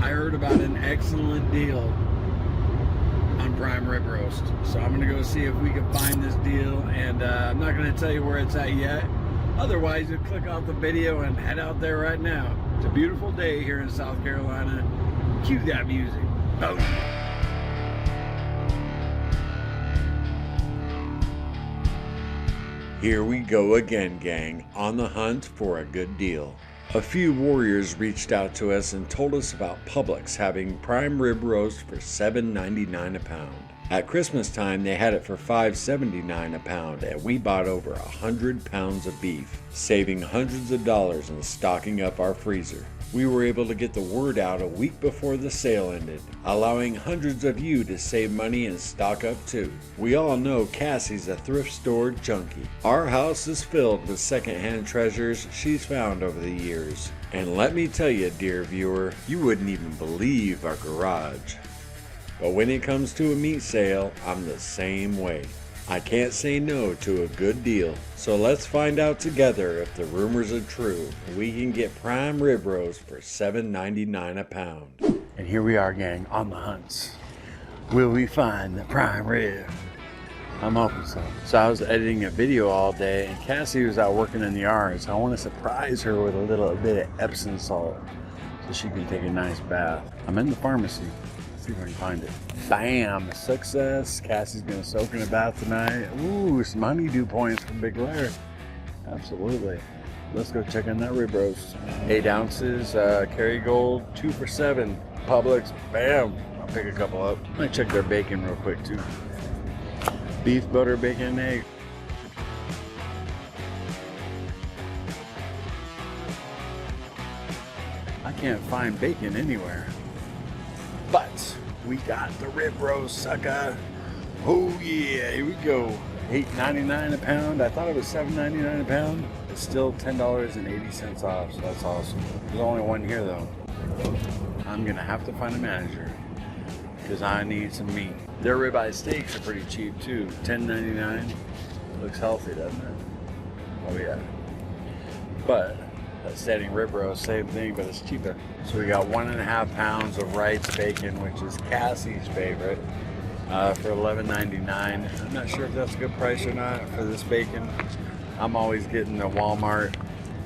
I heard about an excellent deal on prime rib roast. So I'm gonna go see if we can find this deal, and I'm not gonna tell you where it's at yet. Otherwise, you click off the video and head out there right now. It's a beautiful day here in South Carolina. Cue that music. Oh. Here we go again, gang, on the hunt for a good deal. A few warriors reached out to us and told us about Publix having prime rib roast for $7.99 a pound. At Christmas time, they had it for $5.79 a pound, and we bought over 100 pounds of beef, saving hundreds of dollars and stocking up our freezer. We were able to get the word out a week before the sale ended, allowing hundreds of you to save money and stock up too. We all know Cassie's a thrift store junkie. Our house is filled with secondhand treasures she's found over the years. And let me tell you, dear viewer, you wouldn't even believe our garage. But when it comes to a meat sale, I'm the same way. I can't say no to a good deal. So let's find out together if the rumors are true. We can get prime rib roast for $7.99 a pound. And here we are, gang, on the hunts. Will we find the prime rib? I'm hoping so. So I was editing a video all day, and Cassie was out working in the yard, so I want to surprise her with a little bit of Epsom salt so she can take a nice bath. I'm in the pharmacy. See if I can find it. Bam! Success! Cassie's gonna soak in a bath tonight. Ooh, some honeydew points from Big Larry. Absolutely. Let's go check on that rib roast. 8 ounces, Kerrygold, 2 for $7. Publix, bam! I'll pick a couple up. I might check their bacon real quick too. Beef, butter, bacon, and egg. I can't find bacon anywhere. But we got the rib roast, sucker. Oh yeah, here we go. $8.99 a pound. I thought it was $7.99 a pound. It's still $10.80 off, so that's awesome. There's only one here though. I'm gonna have to find a manager because I need some meat. Their ribeye steaks are pretty cheap too. $10.99. Looks healthy, doesn't it? Oh yeah. But that standing rib roast, same thing, but it's cheaper. So we got 1.5 pounds of Wright's bacon, which is Cassie's favorite, for $11.99. I'm not sure if that's a good price or not for this bacon. I'm always getting the Walmart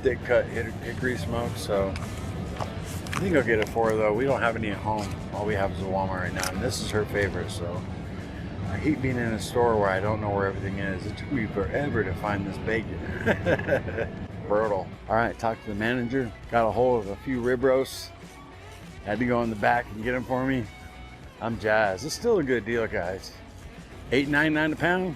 thick cut hickory smoke, so I think I'll get it for her though. We don't have any at home. All we have is a Walmart right now, and this is her favorite, so I hate being in a store where I don't know where everything is. It took me forever to find this bacon. Brutal. All right, talked to the manager, got a hold of a few rib roasts, had to go in the back and get them for me. I'm jazzed. It's still a good deal, guys. $8.99 a pound.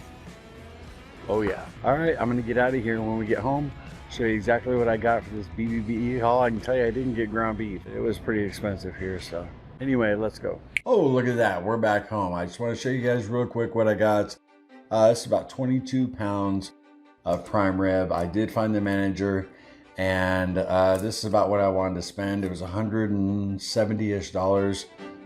Oh yeah. All right, I'm gonna get out of here, and when we get home, show you exactly what I got for this bbbe haul. I can tell you I didn't get ground beef. It was pretty expensive here, so anyway, let's go. Oh, look at that, we're back home. I just want to show you guys real quick what I got. It's about 22 pounds of prime rib. I did find the manager, and this is about what I wanted to spend. It was $170-ish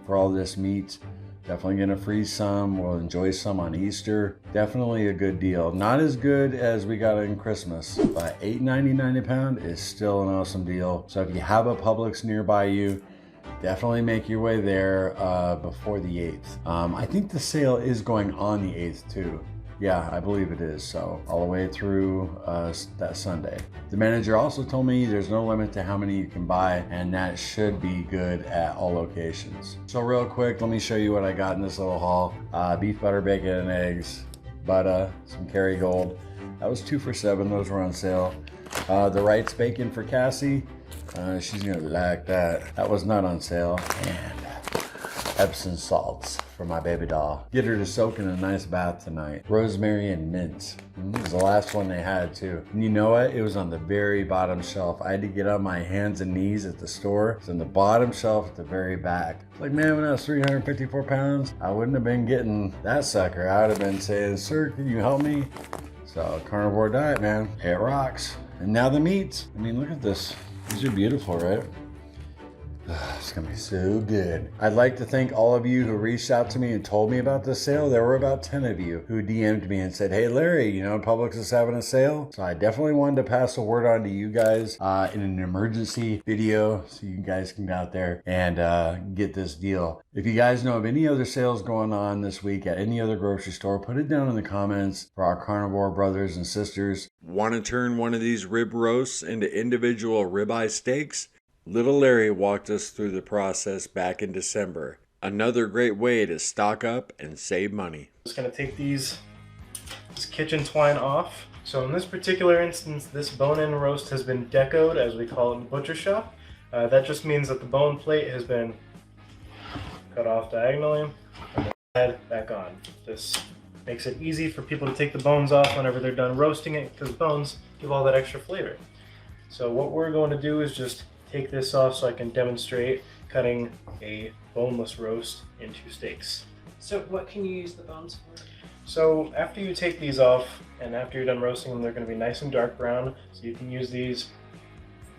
for all this meat. Definitely gonna freeze some. We'll enjoy some on Easter. Definitely a good deal. Not as good as we got in Christmas, but $8.99 a pound is still an awesome deal. So if you have a Publix nearby you, definitely make your way there before the 8th. I think the sale is going on the 8th too. Yeah, I believe it is. So all the way through that Sunday. The manager also told me there's no limit to how many you can buy, and that should be good at all locations. So real quick, let me show you what I got in this little haul. Beef, butter, bacon, and eggs, butter, some Kerrygold. That was 2 for $7. Those were on sale. The Wright's bacon for Cassie. She's gonna like that. That was not on sale. And Epsom salts for my baby doll. Get her to soak in a nice bath tonight. Rosemary and mint. This is the last one they had too. And you know what? It was on the very bottom shelf. I had to get on my hands and knees at the store. It's on the bottom shelf at the very back. Like, man, when I was 354 pounds, I wouldn't have been getting that sucker. I would have been saying, sir, can you help me? So Carnivore Diet, man, it rocks. And now the meats. I mean, look at this. These are beautiful, right? It's gonna be so good. I'd like to thank all of you who reached out to me and told me about this sale. There were about 10 of you who DM'd me and said, hey Larry, you know Publix is having a sale. So I definitely wanted to pass the word on to you guys in an emergency video so you guys can go out there and get this deal. If you guys know of any other sales going on this week at any other grocery store, put it down in the comments for our carnivore brothers and sisters. Want to turn one of these rib roasts into individual ribeye steaks? Little Larry walked us through the process back in December. Another great way to stock up and save money. I'm just going to take this kitchen twine off. So in this particular instance, this bone-in roast has been decoed, as we call it in the butcher shop. That just means that the bone plate has been cut off diagonally and then add back on. This makes it easy for people to take the bones off whenever they're done roasting it, because bones give all that extra flavor. So what we're going to do is just take this off so I can demonstrate cutting a boneless roast into steaks. So what can you use the bones for? So after you take these off and after you're done roasting them, they're going to be nice and dark brown. So you can use these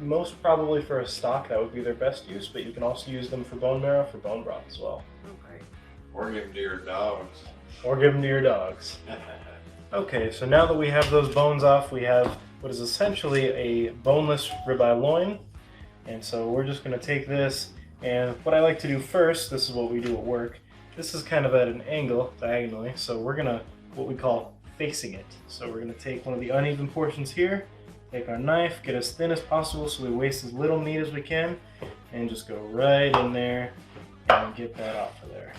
most probably for a stock. That would be their best use, but you can also use them for bone marrow, for bone broth as well. Okay. Or give them to your dogs. Or give them to your dogs. Okay, so now that we have those bones off, we have what is essentially a boneless ribeye loin. And so we're just going to take this, and what I like to do first, this is what we do at work, this is kind of at an angle diagonally, so we're going to what we call facing it. So we're going to take one of the uneven portions here, take our knife, get as thin as possible so we waste as little meat as we can, and just go right in there and get that off of there.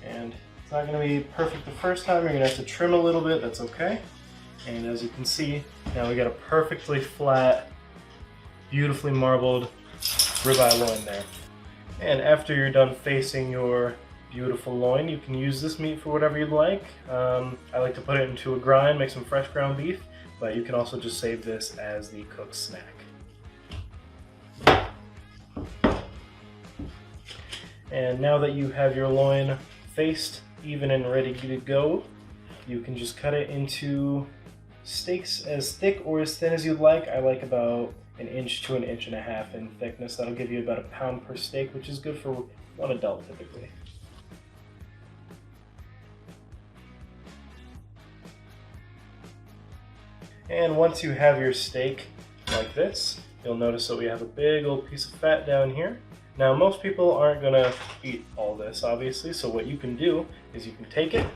And it's not going to be perfect the first time, you're going to have to trim a little bit, that's okay. And as you can see, now we got a perfectly flat, beautifully marbled ribeye loin there. And after you're done facing your beautiful loin, you can use this meat for whatever you'd like. I like to put it into a grind, make some fresh ground beef, but you can also just save this as the cooked snack. And now that you have your loin faced, even and ready to go, you can just cut it into steaks as thick or as thin as you'd like. I like about 1 inch to 1.5 inches in thickness. That'll give you about 1 pound per steak, which is good for one adult typically. And once you have your steak like this, you'll notice that we have a big old piece of fat down here. Now most people aren't gonna eat all this obviously, so what you can do is you can take it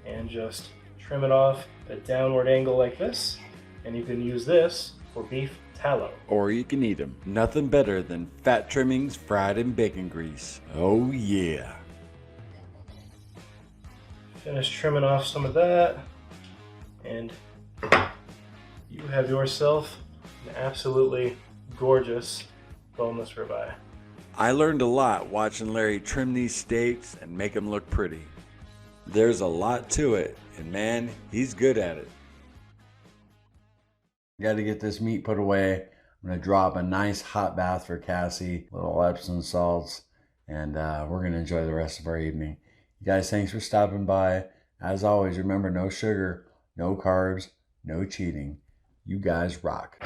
and just trim it off at a downward angle like this, and you can use this for beef tallow. Or you can eat them. Nothing better than fat trimmings fried in bacon grease. Oh yeah. Finish trimming off some of that, and you have yourself an absolutely gorgeous boneless ribeye. I learned a lot watching Larry trim these steaks and make them look pretty. There's a lot to it, and man, he's good at it. Got to get this meat put away. I'm going to drop a nice hot bath for Cassie, little Epsom salts, and we're going to enjoy the rest of our evening. You guys, thanks for stopping by. As always, remember, no sugar, no carbs, no cheating. You guys rock.